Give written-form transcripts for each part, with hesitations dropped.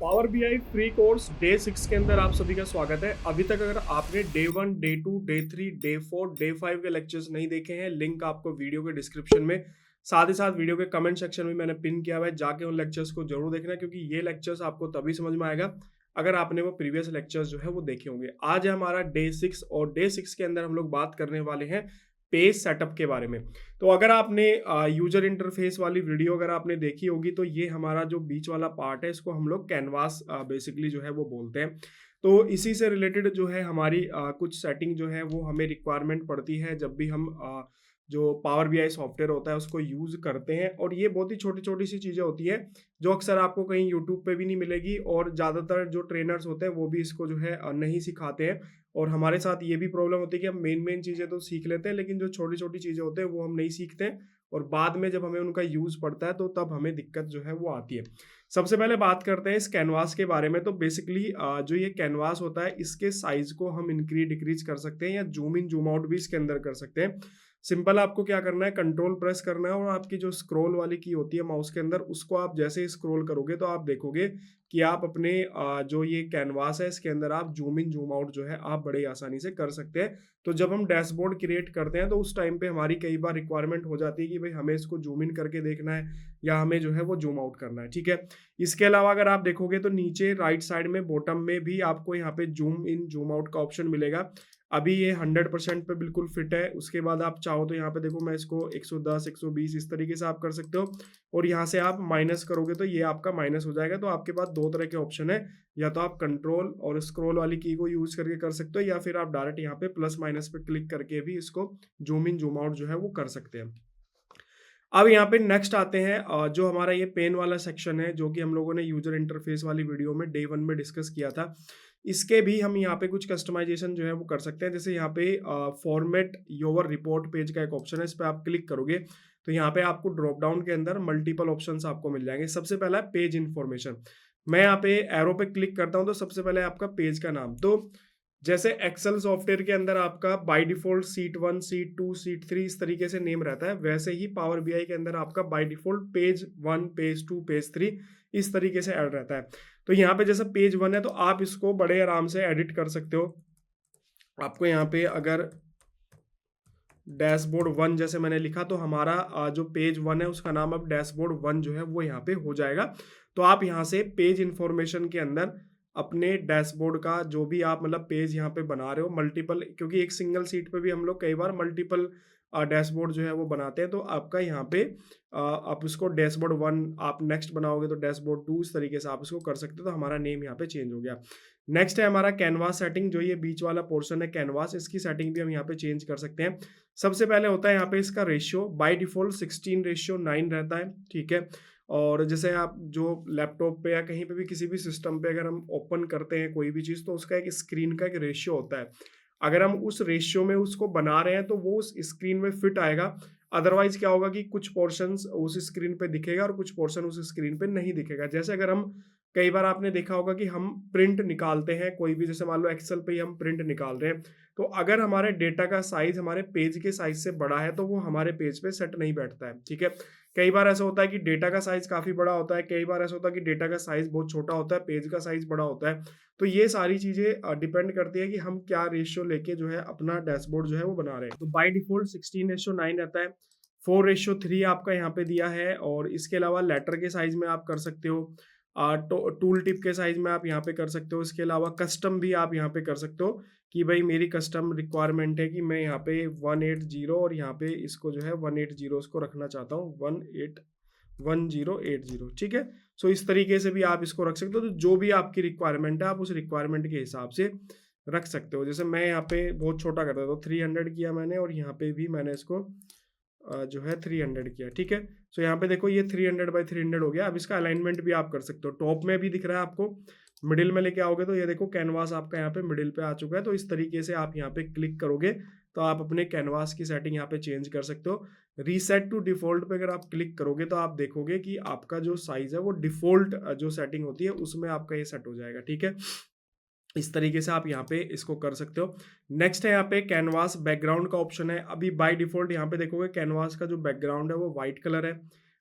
Power BI free course day 6 के अंदर आप सभी का स्वागत है। अभी तक अगर आपने day 1, day 2, day 3, day 4, day 5 के लेक्चर्स नहीं देखे हैं, लिंक आपको वीडियो के डिस्क्रिप्शन में, साथ ही साथ वीडियो के कमेंट सेक्शन में मैंने पिन किया हुआ है। जाके उन लेक्चर्स को जरूर देखना, क्योंकि ये लेक्चर्स आपको तभी समझ में आएगा अगर आपने वो प्रीवियस लेक्चर्स जो है वो देखे होंगे। आज है हमारा डे 6 और डे 6 के अंदर हम लोग बात करने वाले हैं पेज सेटअप के बारे में। तो अगर आपने यूजर इंटरफेस वाली वीडियो अगर आपने देखी होगी, तो ये हमारा जो बीच वाला पार्ट है इसको हम लोग कैनवास बेसिकली जो है वो बोलते हैं। तो इसी से रिलेटेड जो है हमारी कुछ सेटिंग जो है वो हमें रिक्वायरमेंट पड़ती है जब भी हम जो पावर बीआई सॉफ्टवेयर होता है उसको यूज़ करते हैं। और ये बहुत ही छोटी छोटी सी चीज़ें होती है जो अक्सर आपको कहीं यूट्यूब पे भी नहीं मिलेगी, और ज़्यादातर जो ट्रेनर्स होते हैं वो भी इसको जो है नहीं सिखाते हैं। और हमारे साथ ये भी प्रॉब्लम होती है कि हम मेन चीज़ें तो सीख लेते हैं, लेकिन जो छोटी छोटी चीज़ें होते हैं वो हम नहीं सीखते हैं, और बाद में जब हमें उनका यूज़ पड़ता है तो तब हमें दिक्कत जो है वो आती है। सबसे पहले बात करते हैं इस कैनवास के बारे में। तो बेसिकली जो ये कैनवास होता है इसके साइज को हम इंक्रीज डिक्रीज कर सकते हैं, या जूम इन जूम आउट भी इसके अंदर कर सकते हैं। सिंपल आपको क्या करना है, कंट्रोल प्रेस करना है, और आपकी जो स्क्रॉल वाली की होती है माउस के अंदर, उसको आप जैसे ही स्क्रॉल करोगे तो आप देखोगे कि आप अपने जो ये कैनवास है इसके अंदर आप जूम इन जूम आउट जो है आप बड़ी आसानी से कर सकते हैं। तो जब हम डैशबोर्ड क्रिएट करते हैं तो उस टाइम पे हमारी कई बार रिक्वायरमेंट हो जाती है कि भाई हमें इसको जूम इन करके देखना है, या हमें जो है वो जूम आउट करना है। ठीक है, इसके अलावा अगर आप देखोगे तो नीचे राइट साइड में बॉटम में भी आपको यहाँ पे जूम इन जूम आउट का ऑप्शन मिलेगा। अभी ये 100% पे बिल्कुल फिट है। उसके बाद आप चाहो तो यहाँ पे देखो, मैं इसको 110 120 इस तरीके से आप कर सकते हो, और यहाँ से आप माइनस करोगे तो ये आपका माइनस हो जाएगा। तो आपके पास दो तरह के ऑप्शन है, या तो आप कंट्रोल और स्क्रॉल वाली की को यूज करके कर सकते हो, या फिर आप डायरेक्ट यहाँ पे प्लस माइनस पे क्लिक करके भी इसको जूम इन जूम आउट जो है वो कर सकते हैं। अब यहाँ पे नेक्स्ट आते हैं जो हमारा ये पेन वाला सेक्शन है, जो कि हम लोगों ने यूजर इंटरफेस वाली वीडियो में डे 1 में डिस्कस किया था। इसके भी हम यहाँ पे कुछ कस्टमाइजेशन जो है वो कर सकते हैं। जैसे यहाँ पे फॉर्मेट योर रिपोर्ट पेज का एक ऑप्शन है, इस पर आप क्लिक करोगे तो यहाँ पे आपको ड्रॉप डाउन के अंदर मल्टीपल ऑप्शंस आपको मिल जाएंगे। सबसे पहला है पेज इन्फॉर्मेशन। मैं यहाँ पे एरो पे क्लिक करता हूँ तो सबसे पहले आपका पेज का नाम, तो जैसे एक्सेल सॉफ्टवेयर के अंदर आपका by default seat 1, seat 2, seat 3 इस तरीके से नेम रहता है, वैसे ही पावर बीआई के अंदर आपका by default page 1, page 2, page 3 इस तरीके से ऐड रहता है। तो यहाँ पे जैसे पेज 1 है तो आप इसको बड़े आराम से एडिट कर सकते हो। आपको यहाँ पे अगर डैशबोर्ड 1 जैसे मैंने लिखा तो हमारा जो पेज 1 है उसका नाम अब डैशबोर्ड 1 जो है वो यहाँ पे हो जाएगा। तो आप यहाँ से पेज इंफॉर्मेशन के अंदर अपने डैशबोर्ड का जो भी आप मतलब पेज यहाँ पे बना रहे हो मल्टीपल, क्योंकि एक सिंगल सीट पे भी हम लोग कई बार मल्टीपल डैशबोर्ड जो है वो बनाते हैं। तो आपका यहाँ पे आप इसको डैशबोर्ड 1 आप नेक्स्ट बनाओगे तो डैशबोर्ड 2 इस तरीके से आप इसको कर सकते हो। तो हमारा नेम यहाँ पे चेंज हो गया। नेक्स्ट है हमारा कैनवास सेटिंग। जो ये बीच वाला पोर्शन है कैनवास, इसकी सेटिंग भी हम यहाँ पे चेंज कर सकते हैं। सबसे पहले होता है यहाँ पे इसका रेशियो, बाय डिफॉल्ट 16:9 रहता है। ठीक है, और जैसे आप जो लैपटॉप पे या कहीं पे भी किसी भी सिस्टम पे अगर हम ओपन करते हैं कोई भी चीज़, तो उसका एक स्क्रीन का एक रेशियो होता है। अगर हम उस रेशियो में उसको बना रहे हैं तो वो उस स्क्रीन में फिट आएगा। अदरवाइज क्या होगा कि कुछ पोर्शंस उस स्क्रीन पे दिखेगा और कुछ पोर्शन उस स्क्रीन पे नहीं दिखेगा। जैसे अगर हम, कई बार आपने देखा होगा कि हम प्रिंट निकालते हैं कोई भी, जैसे मान लो एक्सेल पे ही हम प्रिंट निकाल रहे हैं, तो अगर हमारे डेटा का साइज हमारे पेज के साइज से बड़ा है तो वो हमारे पेज पे सेट नहीं बैठता है। ठीक है, कई बार ऐसा होता है कि डेटा का साइज काफी बड़ा होता है, कई बार ऐसा होता है कि डेटा का साइज बहुत छोटा होता है, पेज का साइज बड़ा होता है। तो ये सारी चीजें डिपेंड करती है कि हम क्या रेशियो लेके जो है अपना डैशबोर्ड जो है वो बना रहे हैं। तो बाय डिफॉल्ट 16:9 रहता है। 4:3 आपका यहाँ पे दिया है। और इसके अलावा लेटर के साइज में आप कर सकते हो, टूल टिप के साइज में आप यहाँ पे कर सकते हो। इसके अलावा कस्टम भी आप यहाँ पे कर सकते हो कि भाई मेरी कस्टम रिक्वायरमेंट है कि मैं यहाँ पे 180 और यहाँ पे इसको जो है 180 उसको रखना चाहता हूँ 1080। ठीक है, सो इस तरीके से भी आप इसको रख सकते हो। तो जो भी आपकी रिक्वायरमेंट है आप उस रिक्वायरमेंट के हिसाब से रख सकते हो। जैसे मैं यहाँ पे बहुत छोटा करता था तो 300 किया मैंने, और यहाँ पे भी मैंने इसको जो है 300 किया। ठीक है, सो यहाँ पे देखो ये 300/300 हो गया। अब इसका अलाइनमेंट भी आप कर सकते हो। टॉप में भी दिख रहा है आपको, मिडिल में लेके आओगे तो ये देखो कैनवास आपका यहाँ पे मिडिल पे आ चुका है। तो इस तरीके से आप यहाँ पे क्लिक करोगे तो आप अपने कैनवास की सेटिंग यहाँ पे चेंज कर सकते हो। रीसेट टू डिफॉल्ट पे अगर आप क्लिक करोगे तो आप देखोगे कि आपका जो साइज है वो डिफॉल्ट जो सेटिंग होती है उसमें आपका ये सेट हो जाएगा। ठीक है, इस तरीके से आप यहाँ पे इसको कर सकते हो। नेक्स्ट है यहाँ पे कैनवास बैकग्राउंड का ऑप्शन है। अभी बाय डिफॉल्ट यहाँ पे देखोगे कैनवास का जो बैकग्राउंड है वो व्हाइट कलर है।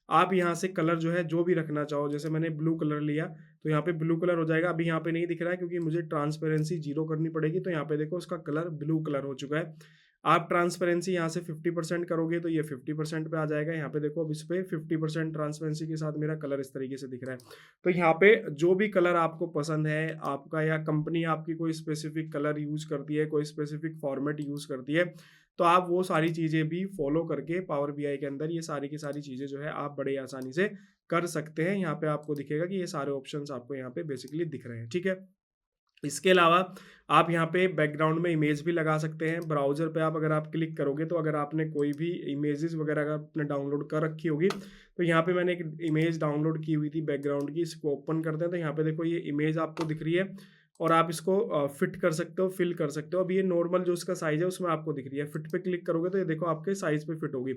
आप यहाँ से कलर जो है जो भी रखना चाहो, जैसे मैंने ब्लू कलर लिया तो यहाँ पे ब्लू कलर हो जाएगा। अभी यहाँ पे नहीं दिख रहा है क्योंकि मुझे ट्रांसपेरेंसी 0 करनी पड़ेगी, तो यहाँ पे देखो उसका कलर ब्लू कलर हो चुका है। आप ट्रांसपेरेंसी यहाँ से 50% करोगे तो ये 50% पे आ जाएगा। यहाँ पे देखो अब इस पे 50% ट्रांसपेरेंसी के साथ मेरा कलर इस तरीके से दिख रहा है। तो यहाँ पे जो भी कलर आपको पसंद है आपका, या कंपनी आपकी कोई स्पेसिफिक कलर यूज करती है, कोई स्पेसिफिक फॉर्मेट यूज करती है, तो आप वो सारी चीज़ें भी फॉलो करके पावर बीआई के अंदर ये सारी की सारी चीज़ें जो है आप बड़े आसानी से कर सकते हैं। यहाँ पे आपको दिखेगा कि ये सारे ऑप्शंस आपको यहाँ पे बेसिकली दिख रहे हैं, ठीक है। इसके अलावा आप यहाँ पे बैकग्राउंड में इमेज भी लगा सकते हैं। ब्राउजर पे आप अगर आप क्लिक करोगे तो अगर आपने कोई भी इमेजेस वगैरह अगर आपने डाउनलोड कर रखी होगी, तो यहाँ पे मैंने एक इमेज डाउनलोड की हुई थी बैकग्राउंड की, इसको ओपन करते हैं तो यहाँ पे देखो ये इमेज आपको दिख रही है और आप इसको फिट कर सकते हो, फिल कर सकते हो। अब ये नॉर्मल जो इसका साइज है उसमें आपको दिख रही है, फिट पे क्लिक करोगे तो ये देखो आपके साइज पे फिट होगी।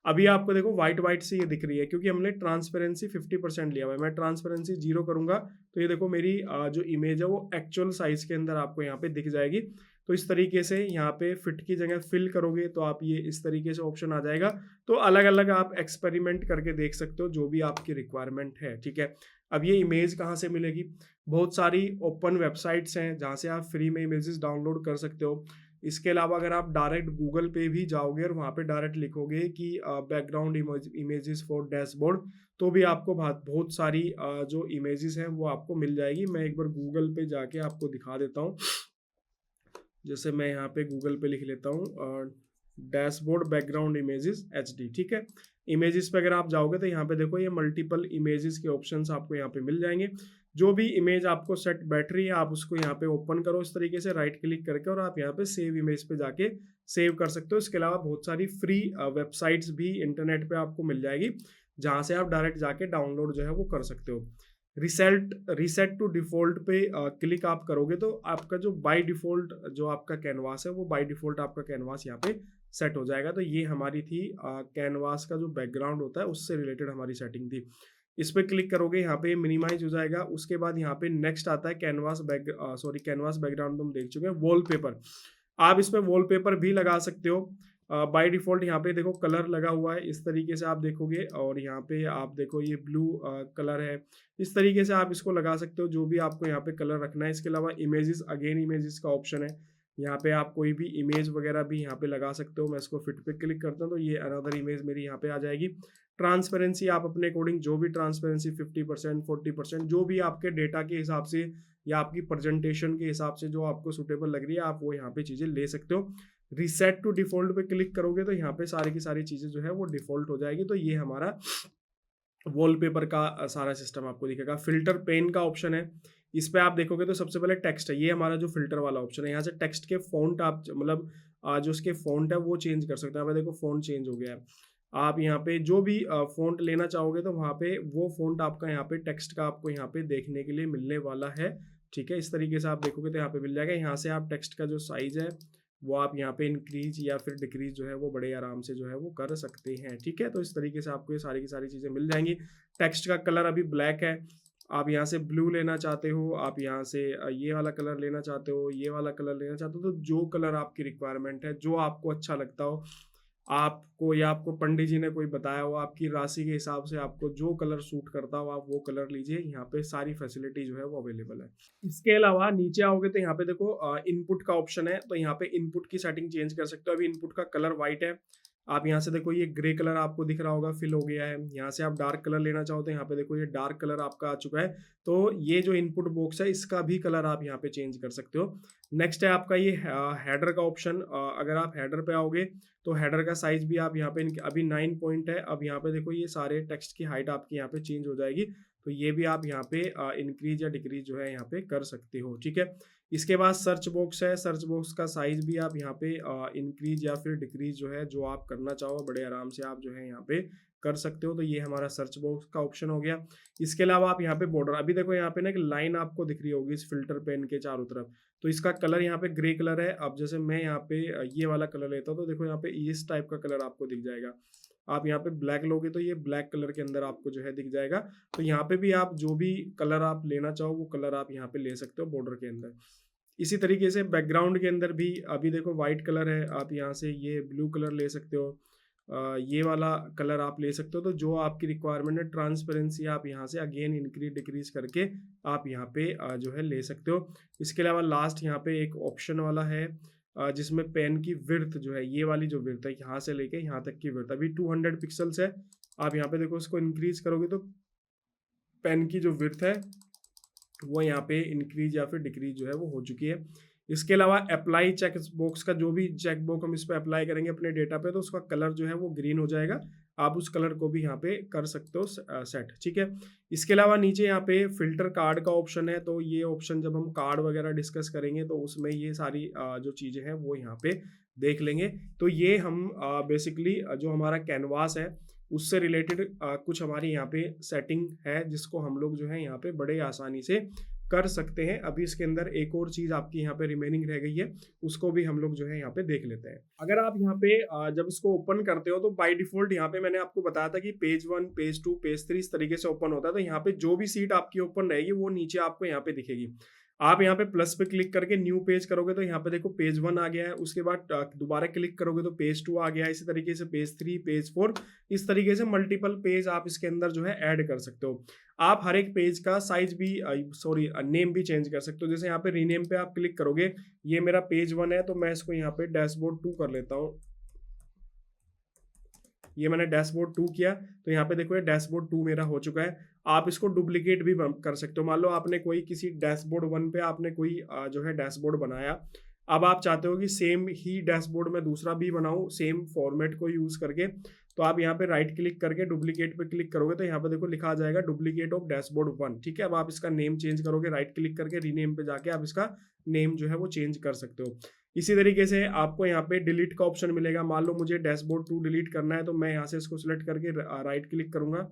अभी आपको देखो व्हाइट व्हाइट से ये दिख रही है क्योंकि हमने ट्रांसपेरेंसी 50% लिया हुआ है। मैं ट्रांसपेरेंसी 0 करूंगा तो ये देखो मेरी जो इमेज है वो एक्चुअल साइज के अंदर आपको यहाँ पे दिख जाएगी। तो इस तरीके से यहाँ पे फिट की जगह फिल करोगे तो आप ये इस तरीके से ऑप्शन आ जाएगा। तो अलग अलग आप एक्सपेरिमेंट करके देख सकते हो जो भी आपकी रिक्वायरमेंट है, ठीक है। अब ये इमेज कहाँ से मिलेगी? बहुत सारी ओपन वेबसाइट्स हैं जहाँ से आप फ्री में इमेजेस डाउनलोड कर सकते हो। इसके अलावा अगर आप डायरेक्ट गूगल पे भी जाओगे और वहाँ पे डायरेक्ट लिखोगे कि बैकग्राउंड इमेजेस फॉर डैशबोर्ड, तो भी आपको बहुत सारी जो इमेजेस हैं वो आपको मिल जाएगी। मैं एक बार गूगल पे जाके आपको दिखा देता हूँ। जैसे मैं यहाँ पे गूगल पे लिख लेता हूँ डैशबोर्ड बैकग्राउंड इमेजेस एचडी, ठीक है। इमेजेस पे अगर आप जाओगे तो यहाँ पे देखो ये मल्टीपल इमेजेस के ऑप्शंस आपको यहाँ पे मिल जाएंगे। जो भी इमेज आपको सेट बैठ रही है आप उसको यहाँ पे ओपन करो इस तरीके से राइट क्लिक करके, और आप यहाँ पे सेव इमेज पे जाके सेव कर सकते हो। इसके अलावा बहुत सारी फ्री वेबसाइट्स भी इंटरनेट पे आपको मिल जाएगी जहाँ से आप डायरेक्ट जाके डाउनलोड जो है वो कर सकते हो। रीसेट टू डिफॉल्ट पे क्लिक आप करोगे तो आपका जो बाय डिफॉल्ट जो आपका कैनवास है वो बाय डिफॉल्ट आपका कैनवास यहाँ पे सेट हो जाएगा। तो ये हमारी थी कैनवास का जो बैकग्राउंड होता है उससे रिलेटेड हमारी सेटिंग थी। इस पे क्लिक करोगे यहाँ पे मिनिमाइज हो जाएगा। उसके बाद यहाँ पे नेक्स्ट आता है कैनवास बैकग्राउंड तो हम देख चुके हैं। वॉलपेपर, आप इसमें वॉलपेपर भी लगा सकते हो। बाय डिफॉल्ट यहाँ पे देखो कलर लगा हुआ है, इस तरीके से आप देखोगे, और यहाँ पे आप देखो ये ब्लू कलर है। इस तरीके से आप इसको लगा सकते हो जो भी आपको यहाँ पे कलर रखना है। इसके अलावा इमेजेस, अगेन इमेजेस का ऑप्शन है, यहाँ पे आप कोई भी इमेज वगैरह भी यहाँ पे लगा सकते हो। मैं इसको फिट पे क्लिक करता हूँ तो ये अनदर इमेज मेरी यहाँ पे आ जाएगी। ट्रांसपेरेंसी आप अपने अकॉर्डिंग जो भी ट्रांसपेरेंसी 50% 40% जो भी आपके डेटा के हिसाब से या आपकी प्रेजेंटेशन के हिसाब से जो आपको सुटेबल लग रही है आप वो यहाँ पे चीज़ें ले सकते हो। रीसेट टू डिफॉल्ट पे क्लिक करोगे तो यहाँ पे सारी की सारी चीज़ें जो है वो डिफॉल्ट हो जाएगी। तो ये हमारा वॉलपेपर का सारा सिस्टम आपको दिखेगा। फिल्टर पेन का ऑप्शन है, इस पे आप देखोगे तो सबसे पहले टेक्स्ट है, ये हमारा जो फिल्टर वाला ऑप्शन है। यहाँ से टेक्स्ट के फॉन्ट आप मतलब जो उसके फॉन्ट है वो चेंज कर सकते हैं। अब देखो फॉन्ट चेंज हो गया है। आप यहाँ पे जो भी फॉन्ट लेना चाहोगे तो वहाँ पे वो फॉन्ट आपका यहाँ पे टेक्स्ट का आपको यहाँ पे देखने के लिए मिलने वाला है, ठीक है। इस तरीके से आप देखोगे तो यहाँ पे मिल जाएगा। यहाँ से आप टेक्स्ट का जो साइज है वो आप यहाँ पे इंक्रीज या फिर डिक्रीज जो है वो बड़े आराम से जो है वो कर सकते हैं, ठीक है। तो इस तरीके से आपको ये सारी की सारी चीज़ें मिल जाएंगी। टेक्स्ट का कलर अभी ब्लैक है, आप यहाँ से ब्लू लेना चाहते हो, आप यहाँ से ये वाला कलर लेना चाहते हो, ये वाला कलर लेना चाहते हो, तो जो कलर आपकी रिक्वायरमेंट है, जो आपको अच्छा लगता हो, आपको या आपको पंडित जी ने कोई बताया हो, आपकी राशि के हिसाब से आपको जो कलर सूट करता हो आप वो कलर लीजिए। यहाँ पे सारी फैसिलिटी जो है वो अवेलेबल है। इसके अलावा नीचे आओगे तो यहाँ पे देखो इनपुट का ऑप्शन है, तो यहाँ पे इनपुट की सेटिंग चेंज कर सकते हो। अभी इनपुट का कलर व्हाइट है, आप यहाँ से देखो ये ग्रे कलर आपको दिख रहा होगा, फिल हो गया है। यहाँ से आप डार्क कलर लेना चाहो तो यहाँ पे देखो ये डार्क कलर आपका आ चुका है। तो ये जो इनपुट बॉक्स है इसका भी कलर आप यहाँ पे चेंज कर सकते हो। नेक्स्ट है आपका ये हेडर का ऑप्शन। अगर आप हेडर पे आओगे तो हेडर का साइज भी आप यहाँ पे अभी 9 पॉइंट है। अब यहाँ पे देखो ये सारे टेक्स्ट की हाइट आपकी यहाँ पे चेंज हो जाएगी, तो ये भी आप यहाँ पे इंक्रीज या डिक्रीज जो है यहाँ पे कर सकते हो, ठीक है। इसके बाद सर्च बॉक्स है, सर्च बॉक्स का साइज भी आप यहाँ पे इंक्रीज या फिर डिक्रीज जो है जो आप करना चाहो बड़े आराम से आप जो है यहाँ पे कर सकते हो। तो ये हमारा सर्च बॉक्स का ऑप्शन हो गया। इसके अलावा आप यहाँ पे बॉर्डर, अभी देखो यहाँ पे ना एक लाइन आपको दिख रही होगी इस फिल्टर पेन के चारों तरफ, तो इसका कलर यहाँ पे ग्रे कलर है। अब जैसे मैं यहाँ पे ये वाला कलर लेता हूँ तो देखो यहाँ पे इस टाइप का कलर आपको दिख जाएगा। आप यहाँ पे ब्लैक लोगे तो ये ब्लैक कलर के अंदर आपको जो है दिख जाएगा। तो यहाँ पे भी आप जो भी कलर आप लेना चाहो वो कलर आप यहाँ पे ले सकते हो बॉर्डर के अंदर। इसी तरीके से बैकग्राउंड के अंदर भी अभी देखो व्हाइट कलर है, आप यहाँ से ये ब्लू कलर ले सकते हो। ये वाला कलर आप ले सकते हो। तो जो आपकी रिक्वायरमेंट है ट्रांसपेरेंसी, आप यहाँ से अगेन इंक्रीज डिक्रीज करके आप यहाँ पे जो है ले सकते हो। इसके अलावा लास्ट यहाँ पे एक ऑप्शन वाला है जिसमें पेन की विड्थ जो है, ये वाली जो विड्थ है यहाँ से लेके यहाँ तक की विड्थ अभी 200 पिक्सल्स है। आप यहाँ पे देखो इसको इंक्रीज करोगे तो पेन की जो विड्थ है वो यहाँ पे इंक्रीज या फिर डिक्रीज जो है वो हो चुकी है। इसके अलावा अप्लाई चेक बॉक्स का जो भी चेक बॉक्स हम इस पर अप्लाई करेंगे अपने डेटा पे, तो उसका कलर जो है वो ग्रीन हो जाएगा। आप उस कलर को भी यहाँ पे कर सकते हो सेट, ठीक है। इसके अलावा नीचे यहाँ पे फिल्टर कार्ड का ऑप्शन है। तो ये ऑप्शन जब हम कार्ड वगैरह डिस्कस करेंगे तो उसमें ये सारी जो चीज़ें हैं वो यहाँ पे देख लेंगे। तो ये हम बेसिकली जो हमारा कैनवास है उससे रिलेटेड कुछ हमारी यहाँ पे सेटिंग है जिसको हम लोग जो है यहाँ पे बड़े आसानी से कर सकते हैं। अभी इसके अंदर एक और चीज आपकी यहाँ पे रिमेनिंग रह गई है, उसको भी हम लोग जो है यहाँ पे देख लेते हैं। अगर आप यहाँ पे जब इसको ओपन करते हो तो बाय डिफॉल्ट यहाँ पे मैंने आपको बताया था कि पेज 1 पेज 2 पेज 3 इस तरीके से ओपन होता है। तो यहाँ पे जो भी सीट आपकी ओपन रहेगी वो नीचे आपको यहाँ पे दिखेगी। आप यहाँ पे प्लस पे क्लिक करके न्यू पेज करोगे तो यहाँ पे देखो पेज 1 आ गया है। उसके बाद दोबारा क्लिक करोगे तो पेज 2 आ गया है। इसी तरीके से पेज 3 पेज 4 इस तरीके से मल्टीपल पेज आप इसके अंदर जो है ऐड कर सकते हो। आप हर एक पेज का साइज भी नेम भी चेंज कर सकते हो। जैसे यहाँ पे रीनेम पे आप क्लिक करोगे, ये मेरा पेज 1 है तो मैं इसको यहाँ पे डैशबोर्ड 2 कर लेता हूँ। ये मैंने डैशबोर्ड 2 किया तो यहाँ पे देखो ये डैशबोर्ड 2 मेरा हो चुका है। आप इसको डुप्लीकेट भी कर सकते हो। मान लो आपने कोई किसी डैशबोर्ड 1 पे आपने कोई जो है डैशबोर्ड बनाया, अब आप चाहते हो कि सेम ही डैशबोर्ड में दूसरा भी बनाऊं सेम फॉर्मेट को यूज करके, तो आप यहाँ पे राइट क्लिक करके डुप्लीकेट पे क्लिक करोगे तो यहाँ पे देखो लिखा आ जाएगा डुप्लीकेट ऑफ डैशबोर्ड 1, ठीक है। अब आप इसका नेम चेंज करोगे, राइट क्लिक करके रीनेम पे जाके आप इसका नेम जो है वो चेंज कर सकते हो। इसी तरीके से आपको यहाँ पे डिलीट का ऑप्शन मिलेगा। मान लो मुझे डैशबोर्ड 2 डिलीट करना है तो मैं यहाँ से इसको सिलेक्ट करके राइट क्लिक करूंगा,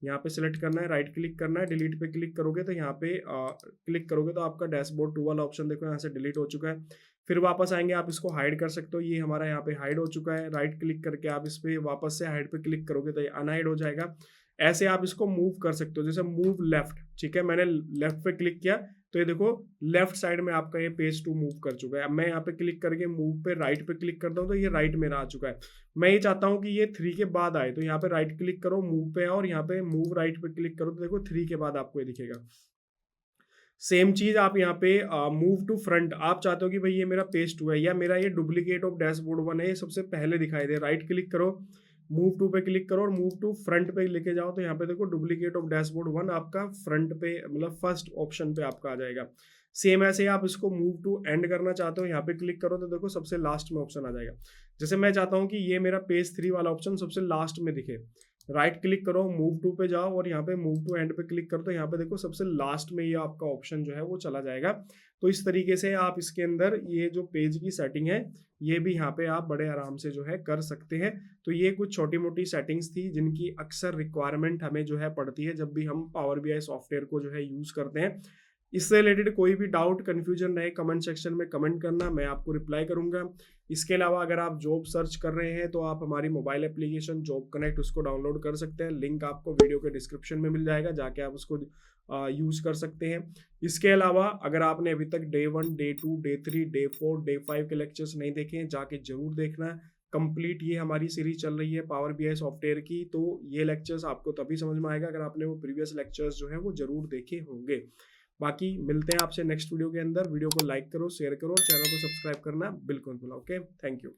यहाँ पे सिलेक्ट करना है, राइट क्लिक करना है, डिलीट पे क्लिक करोगे तो यहाँ पे क्लिक करोगे तो आपका डैशबोर्ड 2 वाला ऑप्शन देखो यहाँ से डिलीट हो चुका है। फिर वापस आएंगे, आप इसको हाइड कर सकते हो। ये हमारा यहाँ पे हाइड हो चुका है। राइट क्लिक करके आप इस पे वापस से हाइड पे क्लिक करोगे तो ये अनहाइड हो जाएगा। ऐसे आप इसको मूव कर सकते हो, जैसे मूव लेफ्ट, ठीक है। मैंने लेफ्ट पे क्लिक किया तो ये देखो लेफ्ट साइड में आपका ये पेज 2 मूव कर चुका है। अब मैं यहाँ पे क्लिक करके मूव पे राइट पे क्लिक करता हूँ तो ये राइट मेरा आ चुका है। मैं ये चाहता हूँ कि ये 3 के बाद आए, तो यहाँ पे राइट क्लिक करो, मूव पे और यहाँ पे मूव राइट पे क्लिक करो तो देखो 3 के बाद आपको ये दिखेगा। सेम चीज आप यहाँ पे मूव टू फ्रंट, आप चाहते हो कि भाई ये मेरा पेज 2 है या मेरा ये डुप्लीकेट ऑफ डैशबोर्ड 1 है, ये सबसे पहले दिखाई दे, राइट क्लिक करो, मूव टू पे क्लिक करो और मूव टू फ्रंट पे लेके जाओ तो यहाँ पे देखो डुप्लीकेट ऑफ डैशबोर्ड 1 आपका फ्रंट पे मतलब फर्स्ट ऑप्शन पे आपका आ जाएगा। सेम ऐसे आप इसको मूव टू एंड करना चाहते हो, यहाँ पे क्लिक करो तो देखो सबसे लास्ट में ऑप्शन आ जाएगा। जैसे मैं चाहता हूँ कि ये मेरा पेज 3 वाला ऑप्शन सबसे लास्ट में दिखे, राइट क्लिक करो, मूव टू पे जाओ और यहाँ पे मूव टू एंड पे क्लिक करो तो यहाँ पे देखो सबसे लास्ट में ये आपका ऑप्शन जो है वो चला जाएगा। तो इस तरीके से आप इसके अंदर ये जो पेज की सेटिंग है ये भी यहाँ पे आप बड़े आराम से जो है कर सकते हैं। तो ये कुछ छोटी मोटी सेटिंग्स थी जिनकी अक्सर रिक्वायरमेंट हमें जो है पड़ती है जब भी हम पावर BI सॉफ्टवेयर को जो है यूज करते हैं। इससे रिलेटेड कोई भी डाउट कन्फ्यूजन रहे कमेंट सेक्शन में कमेंट करना, मैं आपको रिप्लाई करूंगा। इसके अलावा अगर आप जॉब सर्च कर रहे हैं तो आप हमारी मोबाइल एप्लीकेशन जॉब कनेक्ट उसको डाउनलोड कर सकते हैं। लिंक आपको वीडियो के डिस्क्रिप्शन में मिल जाएगा, जाके आप उसको यूज कर सकते हैं। इसके अलावा अगर आपने अभी तक day 1 day 2 day 3 day 4 day 5 के लेक्चर्स नहीं देखे हैं जाके जरूर देखना है। कंप्लीट ये हमारी सीरीज चल रही है पावर BI सॉफ्टवेयर की, तो ये लेक्चर्स आपको तभी समझ में आएगा अगर आपने वो प्रीवियस लेक्चर्स जो है वो जरूर देखे होंगे। बाकी मिलते हैं आपसे नेक्स्ट वीडियो के अंदर। वीडियो को लाइक करो, शेयर करो और चैनल को सब्सक्राइब करना बिल्कुल भूलो। Okay, thank you.